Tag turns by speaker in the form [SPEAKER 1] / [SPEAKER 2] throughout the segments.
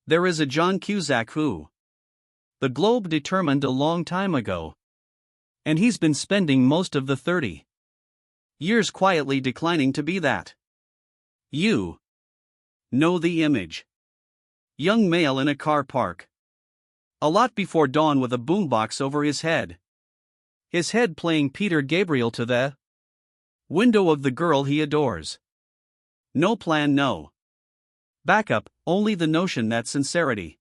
[SPEAKER 1] There is a John Cusack who the Globe determined a long time ago. And he's been spending most of the 30 years quietly declining to be that. You know the image. Young male in a car park. A lot before dawn with a boombox over his head. His head playing Peter Gabriel to the window of the girl he adores. No plan, no backup, only the notion that sincerity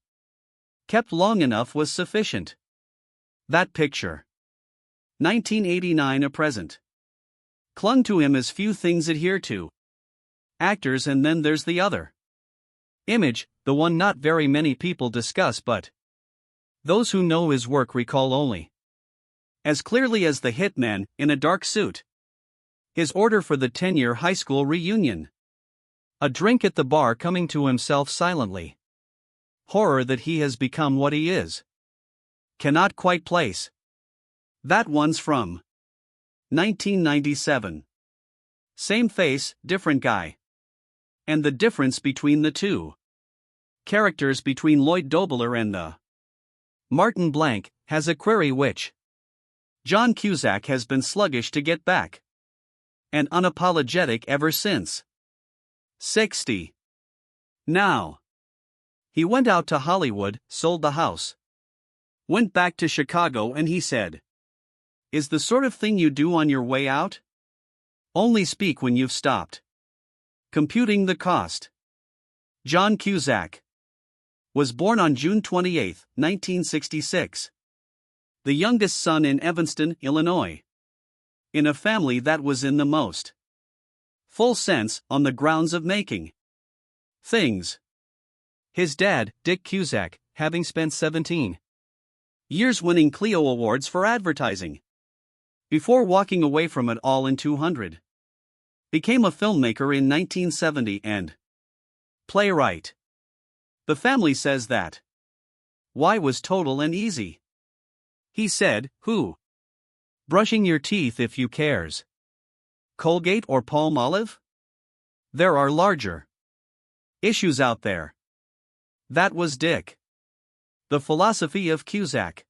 [SPEAKER 1] kept long enough was sufficient. That picture, 1989 a present, clung to him as few things adhere to. Actors, and then there's the other image, the one not very many people discuss, but those who know his work recall only as clearly as the hitman in a dark suit. His order for the 10-year high school reunion. A drink at the bar, coming to himself silently. Horror that he has become what he is. Cannot quite place. That one's from 1997. Same face, different guy. And the difference between the two characters, between Lloyd Dobler and the Martin Blanc, has a query which John Cusack has been sluggish to get back. And unapologetic ever since. 60. Now. He went out to Hollywood, sold the house. Went back to Chicago, and he said, "Is the sort of thing you do on your way out? Only speak when you've stopped computing the cost." John Cusack was born on June 28, 1966. The youngest son in Evanston, Illinois. In a family that was in the most full sense on the grounds of making things. His dad, Dick Cusack, having spent 17 years winning Clio Awards for advertising before walking away from it all in 200, became a filmmaker in 1970 and playwright. The family says that why was total and easy. He said, "Who? Brushing your teeth if you cares. Colgate or Palmolive? There are larger issues out there." That was Dick. The philosophy of Cusack.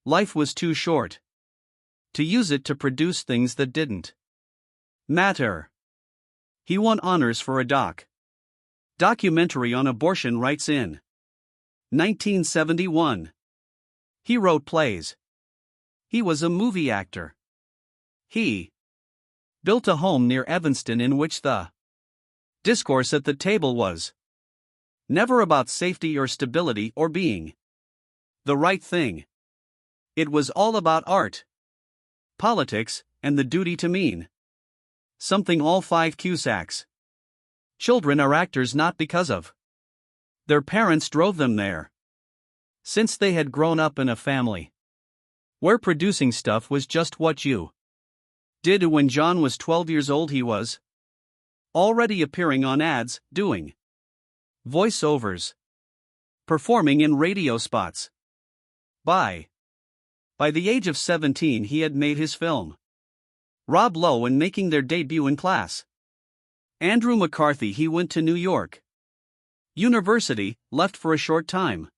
[SPEAKER 1] Life was too short to use it to produce things that didn't matter. He won honors for a documentary on abortion rights in 1971. He wrote plays. He was a movie actor. He built a home near Evanston in which the discourse at the table was never about safety or stability or being the right thing. It was all about art, politics, and the duty to mean something. All 5 Cusacks' children are actors not because of their parents drove them there. Since they had grown up in a family where producing stuff was just what you did. When John was 12 years old, he was already appearing on ads, doing voiceovers, performing in radio spots. By the age of 17, he had made his film Rob Lowe and making their debut in Class. Andrew McCarthy. He went to New York University, left for a short time.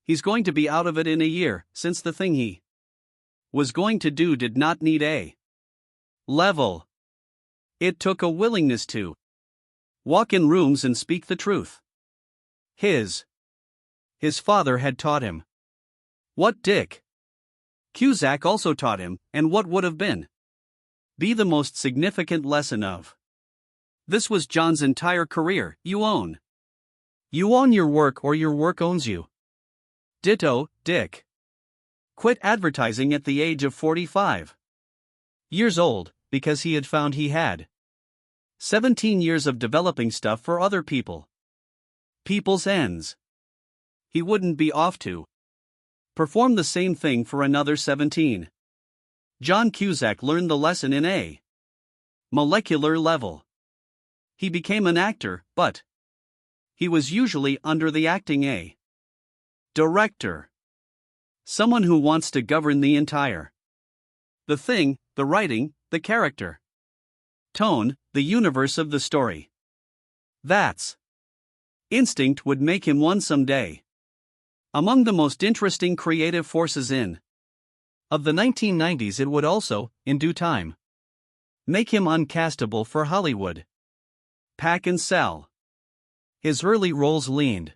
[SPEAKER 1] He's going to be out of it in a year, since the thing he was going to do did not need a level. It took a willingness to walk in rooms and speak the truth. His father had taught him what Dick Cusack also taught him, and what would have been be the most significant lesson of this was John's entire career: you own your work, or your work owns you. Ditto. Dick quit advertising at the age of 45 years old because he had found he had 17 years of developing stuff for other people's ends. He wouldn't be off to perform the same thing for another 17. John Cusack learned the lesson in a molecular level. He became an actor, but he was usually under the acting a director. Someone who wants to govern the entire the thing, the writing, the character, tone, the universe of the story. That's Instinct would make him one someday. Among the most interesting creative forces of the 1990s, it would also, in due time, make him uncastable for Hollywood. Pack and sell. His early roles leaned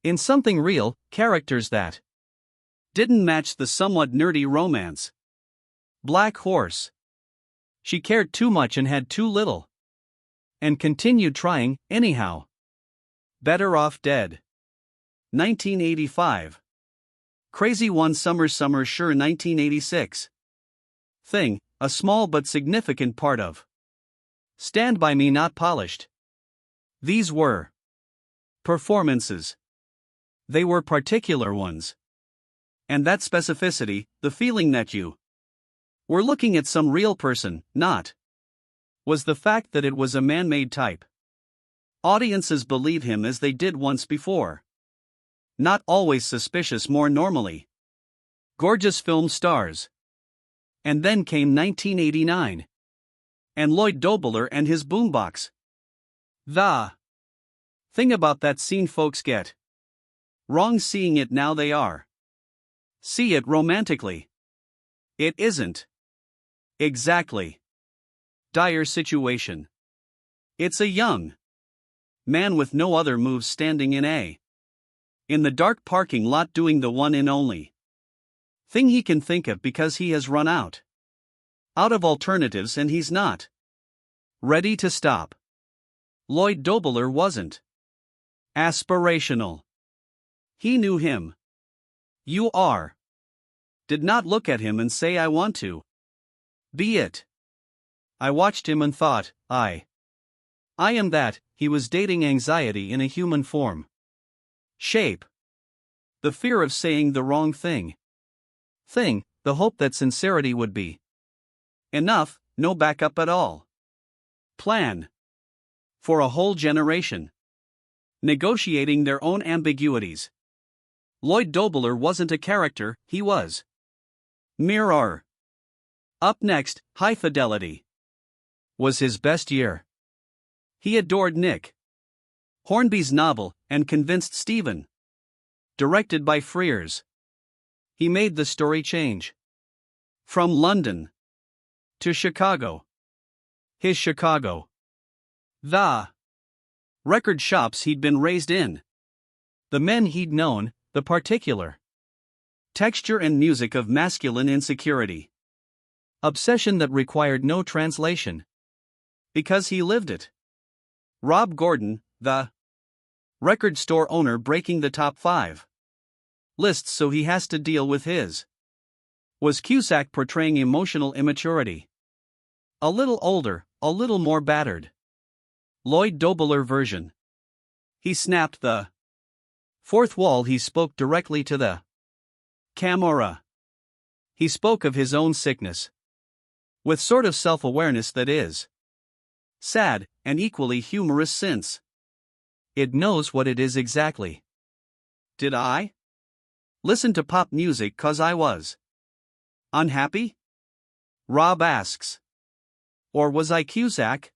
[SPEAKER 1] in something real, characters that didn't match the somewhat nerdy romance. Black Horse. She cared too much and had too little. And continued trying, anyhow. Better Off Dead. 1985. Crazy One Summer Sure 1986. Thing, a small but significant part of Stand By Me Not Polished. These were performances. They were particular ones. And that specificity, the feeling that you were looking at some real person, not was the fact that it was a man-made type. Audiences believe him as they did once before. Not always suspicious more normally. Gorgeous film stars. And then came 1989. And Lloyd Dobler and his boombox. The thing about that scene folks get wrong seeing it now they are. See it romantically. It isn't. Exactly. Dire situation. It's a young man with no other moves standing in the dark parking lot doing the one and only thing he can think of because he has run out of alternatives and he's not ready to stop. Lloyd Dobler wasn't aspirational. He knew him. You are. Did not look at him and say I want to be it. I watched him and thought, I am that. He was dating anxiety in a human form. Shape. The fear of saying the wrong thing. The hope that sincerity would be enough, no backup at all. Plan. For a whole generation. Negotiating their own ambiguities. Lloyd Dobler wasn't a character, he was. Mirror. Up next, High Fidelity. Was his best year. He adored Nick Hornby's novel and convinced Stephen. Directed by Frears. He made the story change. From London to Chicago. His Chicago. The record shops he'd been raised in. The men he'd known, the particular texture and music of masculine insecurity. Obsession that required no translation. Because he lived it. Rob Gordon, the record store owner breaking the top 5 lists so he has to deal with his. Was Cusack portraying emotional immaturity? A little older, a little more battered. Lloyd Dobler version. He snapped the fourth wall. He spoke directly to the camera. He spoke of his own sickness. With sort of self-awareness that is sad, and equally humorous since it knows what it is exactly. Did I listen to pop music 'cause I was unhappy? Rob asks. Or was I Cusack?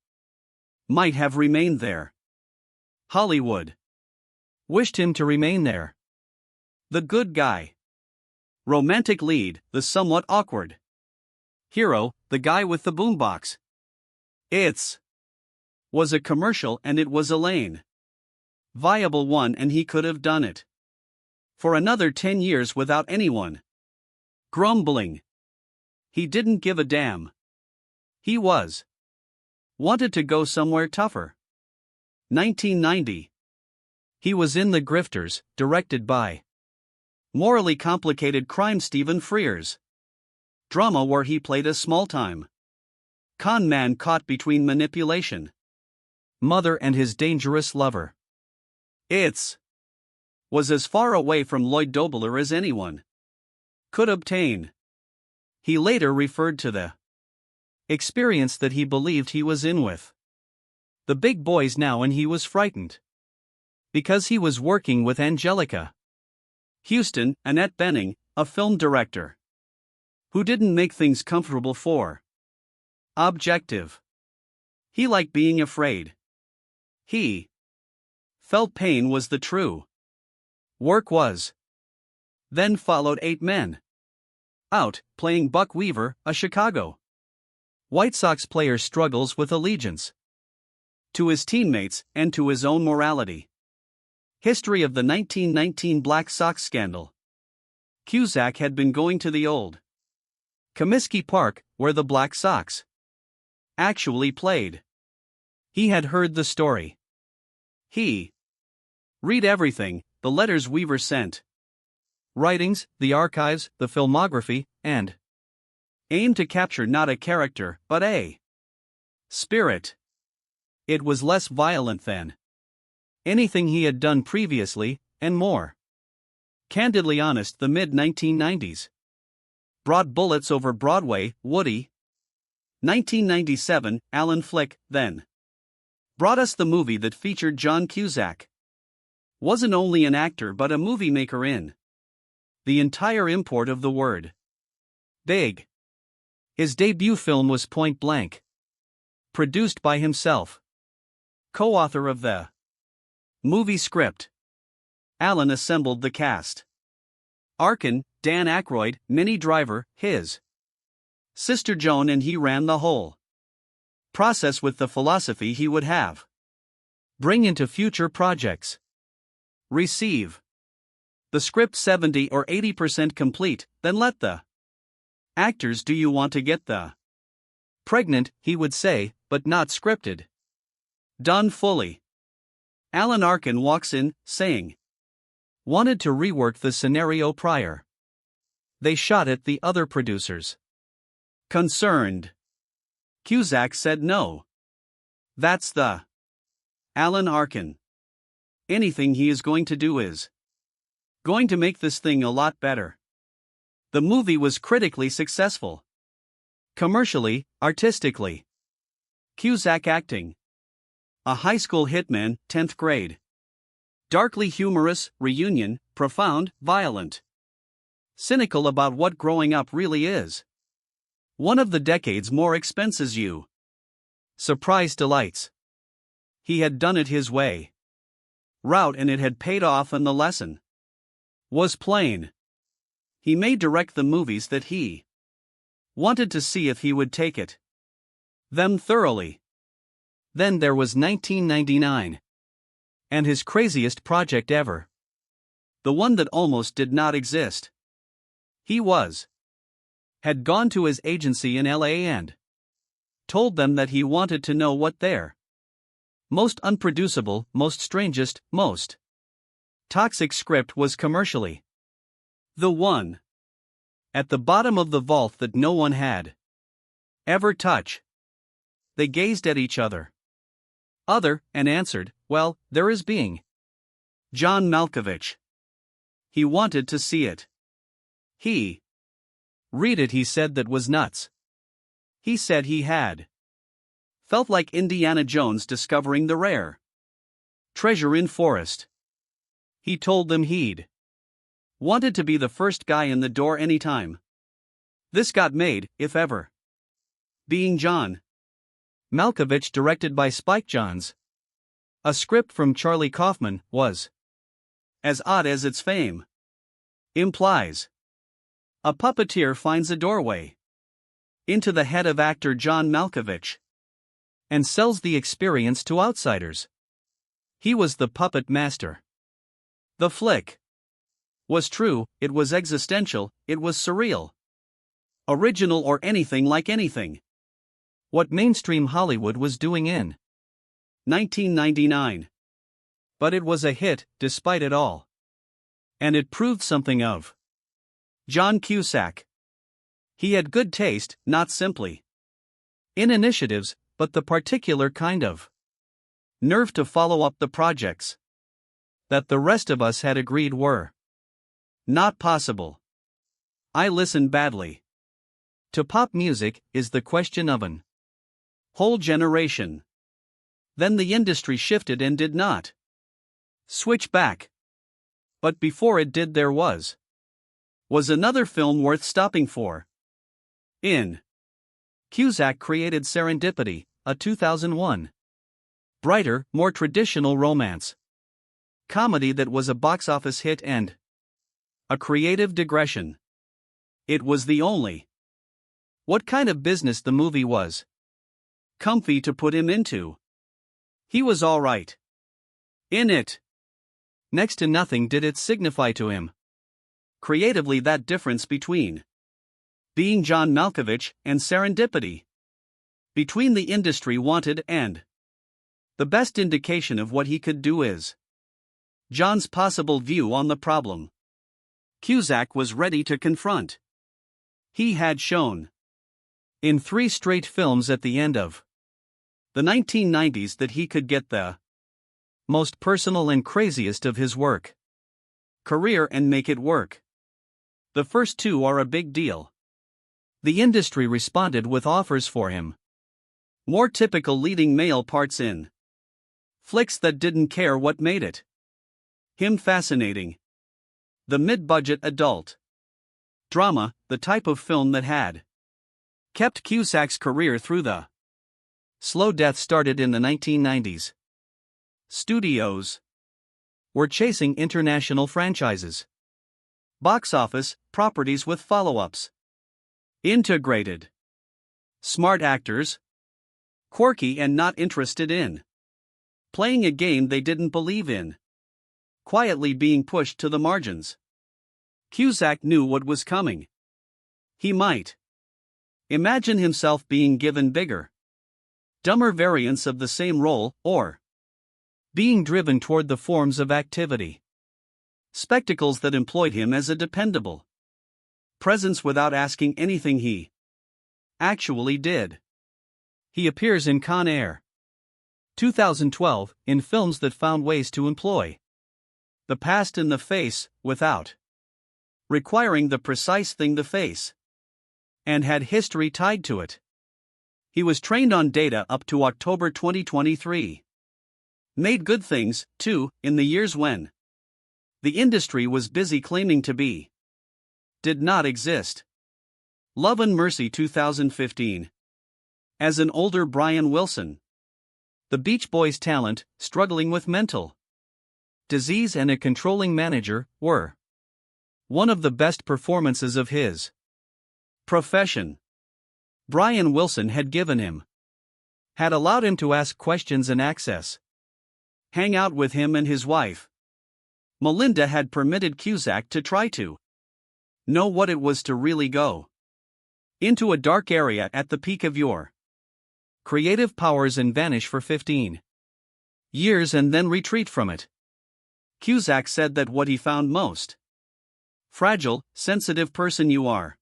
[SPEAKER 1] Might have remained there. Hollywood wished him to remain there. The good guy. Romantic lead, the somewhat awkward hero, the guy with the boombox. It's was a commercial and it was a lane viable one and he could have done it for another 10 years without anyone grumbling. He didn't give a damn. He wanted to go somewhere tougher. 1990. He was in The Grifters, directed by morally complicated crime Stephen Frears. Drama where he played a small-time con man caught between manipulation, mother and his dangerous lover. It's was as far away from Lloyd Dobler as anyone could obtain. He later referred to the experience that he believed he was in with the big boys now and he was frightened. Because he was working with Angelica Houston, Annette Bening, a film director who didn't make things comfortable for objective. He liked being afraid. He Felt pain was the true work was. Then followed 8 Men Out, playing Buck Weaver, a Chicago White Sox player struggles with allegiance to his teammates and to his own morality. History of the 1919 Black Sox scandal. Cusack had been going to the old Comiskey Park, where the Black Sox actually played. He had heard the story. He read everything, the letters Weaver sent, writings, the archives, the filmography, and aimed to capture not a character, but a spirit. It was less violent than anything he had done previously, and more candidly honest. The mid-1990s brought bullets over Broadway. Woody. 1997, Alan Flick, then brought us the movie that featured John Cusack. Wasn't only an actor but a movie maker in the entire import of the word. Big. His debut film was Point Blank. Produced by himself. Co-author of the movie script. Alan assembled the cast. Arkin, Dan Aykroyd, Minnie Driver, his sister Joan, and he ran the whole process with the philosophy he would have bring into future projects. Receive the script 70 or 80% complete, then let the actors do you want to get the pregnant, he would say, but not scripted. Done fully. Alan Arkin walks in, saying, wanted to rework the scenario prior. They shot it. The other producers concerned. Cusack said no. That's the Alan Arkin. Anything he is going to do is going to make this thing a lot better. The movie was critically successful. Commercially, artistically. Cusack acting. A high school hitman, 10th grade. Darkly humorous, reunion, profound, violent. Cynical about what growing up really is. One of the decade's more expenses you. Surprise delights. He had done it his way. Route, and it had paid off, and the lesson was plain. He may direct the movies that he wanted to see if he would take it them thoroughly. Then there was 1999. And his craziest project ever. The one that almost did not exist. He had gone to his agency in LA and told them that he wanted to know what their most unproducible, most strangest, most toxic script was commercially. The one at the bottom of the vault that no one had ever touched. They gazed at each other. And answered, well, there is being John Malkovich. He wanted to see it. He read it, he said that was nuts. He said he had felt like Indiana Jones discovering the rare treasure in forest. He told them he'd wanted to be the first guy in the door anytime this got made, if ever. Being John Malkovich, directed by Spike Jonze. A script from Charlie Kaufman, was as odd as its fame implies. A puppeteer finds a doorway into the head of actor John Malkovich and sells the experience to outsiders. He was the puppet master. The flick was true, it was existential, it was surreal. Original or anything like anything. What mainstream Hollywood was doing in 1999. But it was a hit, despite it all. And it proved something of John Cusack. He had good taste, not simply in initiatives, but the particular kind of nerve to follow up the projects that the rest of us had agreed were not possible. I listen badly to pop music is the question of an whole generation. Then the industry shifted and did not switch back. But before it did, there was another film worth stopping for. Cusack created Serendipity, a 2001 brighter, more traditional romance comedy that was a box office hit and a creative digression. It was the only. What kind of business the movie was comfy to put him into. He was all right in it. Next to nothing did it signify to him creatively that difference between being John Malkovich and serendipity, between the industry wanted and the best indication of what he could do is John's possible view on the problem. Cusack was ready to confront. He had shown in 3 straight films at the end of the 1990s that he could get the most personal and craziest of his work career and make it work. The first 2 are a big deal. The industry responded with offers for him. More typical leading male parts in flicks that didn't care what made it him fascinating. The mid-budget adult drama, the type of film that had kept Cusack's career through the slow death started in the 1990s. Studios were chasing international franchises, box office properties with follow-ups, integrated, smart actors, quirky and not interested in playing a game they didn't believe in, quietly being pushed to the margins. Cusack knew what was coming. He might imagine himself being given bigger, dumber variants of the same role, or being driven toward the forms of activity, spectacles that employed him as a dependable presence without asking anything he actually did. He appears in Con Air 2012, in films that found ways to employ the past in the face without requiring the precise thing to face, and had history tied to it. He was trained on data up to October 2023. Made good things, too, in the years when the industry was busy claiming to be did not exist. Love and Mercy 2015. As an older Brian Wilson, the Beach Boys' talent, struggling with mental disease and a controlling manager, were one of the best performances of his profession. Brian Wilson had given him, had allowed him to ask questions and access, hang out with him and his wife. Melinda had permitted Cusack to try to know what it was to really go into a dark area at the peak of your creative powers and vanish for 15 years and then retreat from it. Cusack said that what he found most fragile, sensitive person you are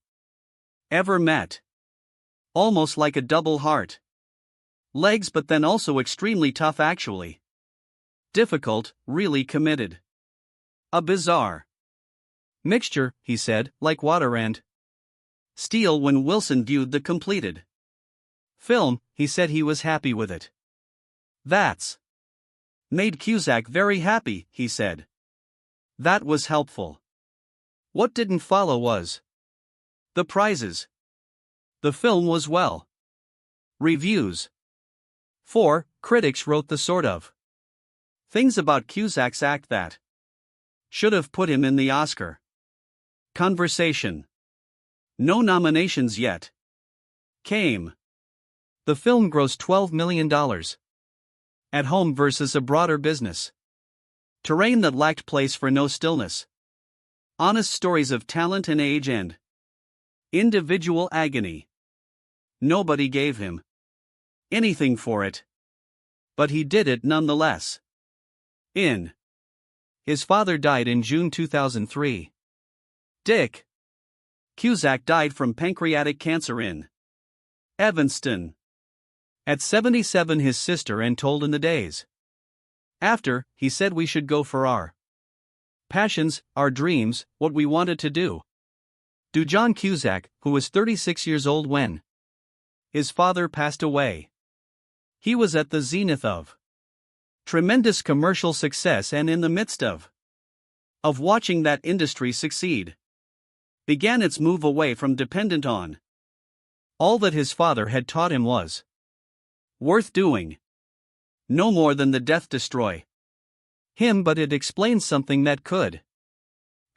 [SPEAKER 1] ever met. Almost like a double heart. Legs, but then also extremely tough, actually. Difficult, really committed. A bizarre mixture, he said, like water and steel. When Wilson viewed the completed film, he said he was happy with it. That's made Cusack very happy, he said. That was helpful. What didn't follow was the prizes. The film was well reviews. 4 critics wrote the sort of things about Cusack's act that should have put him in the Oscar conversation. No nominations yet came. The film grossed $12 million at home versus a broader business terrain that lacked place for no stillness. Honest stories of talent and age and individual agony. Nobody gave him anything for it, but he did it nonetheless. His father died in June 2003. Dick Cusack died from pancreatic cancer in Evanston. At 77, his sister and told in the days after, he said we should go for our passions, our dreams, what we wanted to do. John Cusack, who was 36 years old when his father passed away. He was at the zenith of tremendous commercial success and in the midst of watching that industry succeed. Began its move away from dependent on all that his father had taught him was worth doing. No more than the death destroy him, but it explains something that could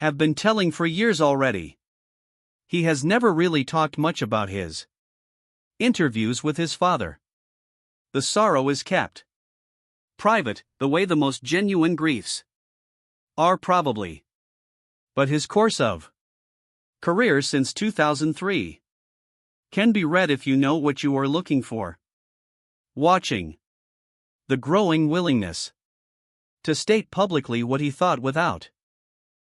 [SPEAKER 1] have been telling for years already. He has never really talked much about his interviews with his father. The sorrow is kept private, the way the most genuine griefs are probably. But his course of career since 2003 can be read if you know what you are looking for. Watching the growing willingness to state publicly what he thought without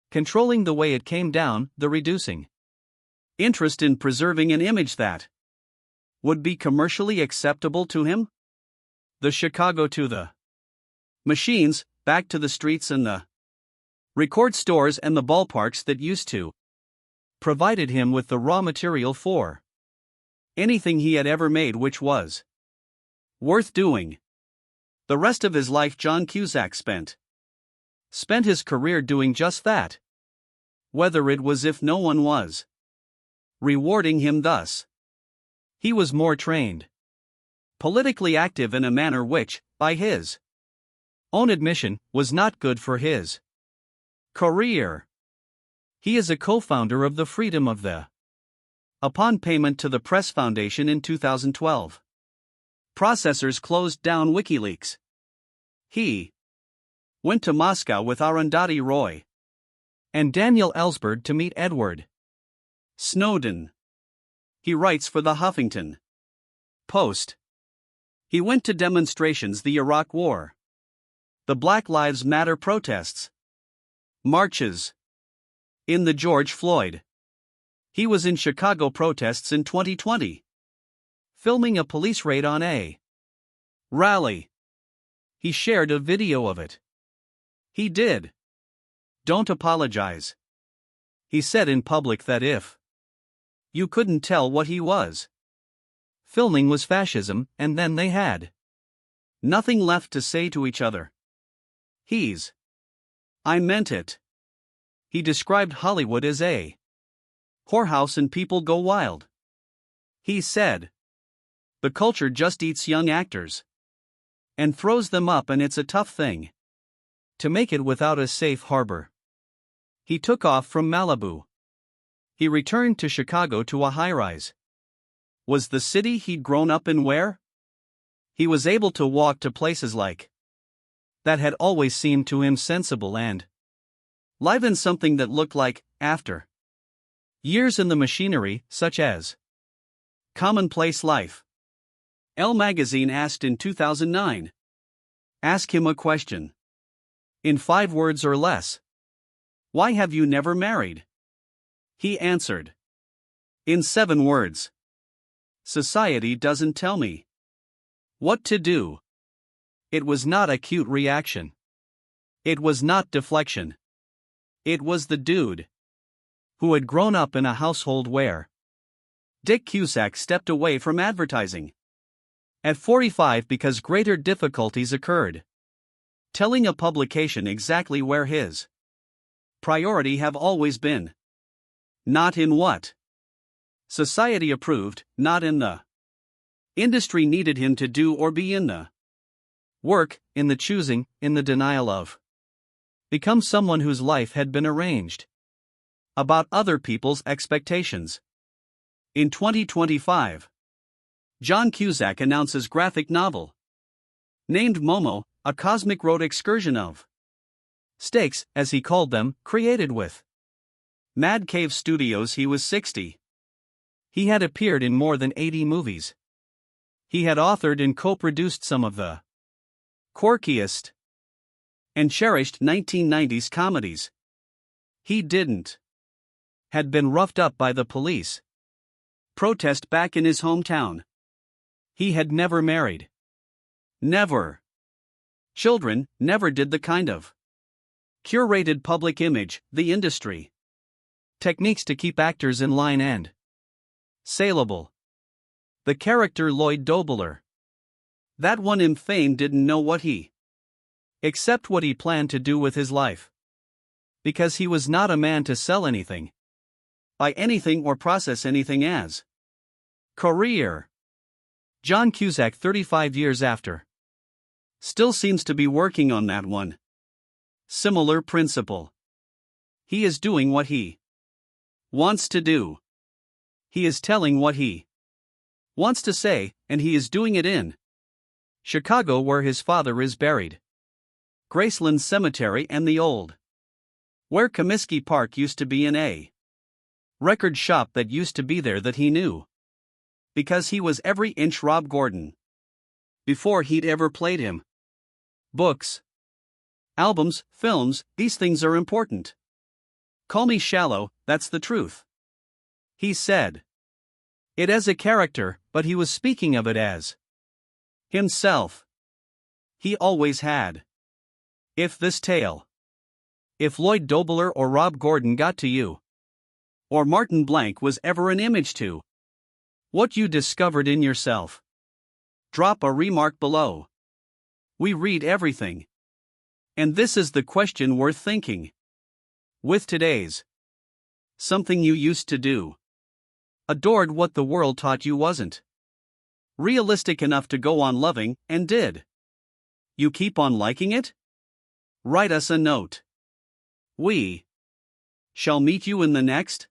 [SPEAKER 1] controlling the way it came down, the reducing interest in preserving an image that would be commercially acceptable to him. The Chicago to the machines, back to the streets and the record stores and the ballparks that used to provided him with the raw material for anything he had ever made which was worth doing. The rest of his life John Cusack spent his career doing just that. Whether it was if no one was rewarding him thus. He was more trained, politically active in a manner which, by his own admission, was not good for his career. He is a co-founder of the Freedom of the upon payment to the Press Foundation in 2012. Processors closed down WikiLeaks. He went to Moscow with Arundhati Roy and Daniel Ellsberg to meet Edward Snowden. He writes for the Huffington Post. He went to demonstrations, the Iraq War, the Black Lives Matter protests, marches, in the George Floyd. He was in Chicago protests in 2020, filming a police raid on a rally. He shared a video of it. He did. Don't apologize. He said in public that if you couldn't tell what he was filming was fascism, and then they had nothing left to say to each other. I meant it. He described Hollywood as a whorehouse and people go wild. He said, the culture just eats young actors and throws them up, and it's a tough thing to make it without a safe harbor. He took off from Malibu. He returned to Chicago to a high-rise. Was the city he'd grown up in where he was able to walk to places like that had always seemed to him sensible and live in something that looked like, after years in the machinery, such as commonplace life. Elle magazine asked in 2009. Ask him a question. In 5 words or less. Why have you never married? He answered. In 7 words. Society doesn't tell me what to do. It was not a cute reaction. It was not deflection. It was the dude who had grown up in a household where Dick Cusack stepped away from advertising at 45 because greater difficulties occurred telling a publication exactly where his priority have always been. Not in what society approved, not in the industry needed him to do or be in the work, in the choosing, in the denial of become someone whose life had been arranged about other people's expectations. In 2025, John Cusack announces graphic novel named Momo, a cosmic road excursion of stakes, as he called them, created with Mad Cave Studios. He was 60. He had appeared in more than 80 movies. He had authored and co-produced some of the quirkiest and cherished 1990s comedies. He had been roughed up by the police protest back in his hometown. He had never married. Never. Children, never did the kind of curated public image, the industry techniques to keep actors in line and saleable. The character Lloyd Dobler. That one in fame didn't know what he except what he planned to do with his life. Because he was not a man to sell anything, buy anything or process anything as career. John Cusack 35 years after still seems to be working on that one. Similar principle. He is doing what he wants to do. He is telling what he wants to say, and he is doing it in Chicago, where his father is buried. Graceland Cemetery and the old where Comiskey Park used to be in a record shop that used to be there that he knew. Because he was every inch Rob Gordon. Before he'd ever played him. Books, albums, films, these things are important. Call me shallow, that's the truth. He said it as a character, but he was speaking of it as himself. He always had. If this tale, if Lloyd Dobler or Rob Gordon got to you, or Martin Blank was ever an image to what you discovered in yourself, drop a remark below. We read everything. And this is the question worth thinking. With today's something you used to do, adored what the world taught you wasn't realistic enough to go on loving, and did you keep on liking it? Write us a note. We shall meet you in the next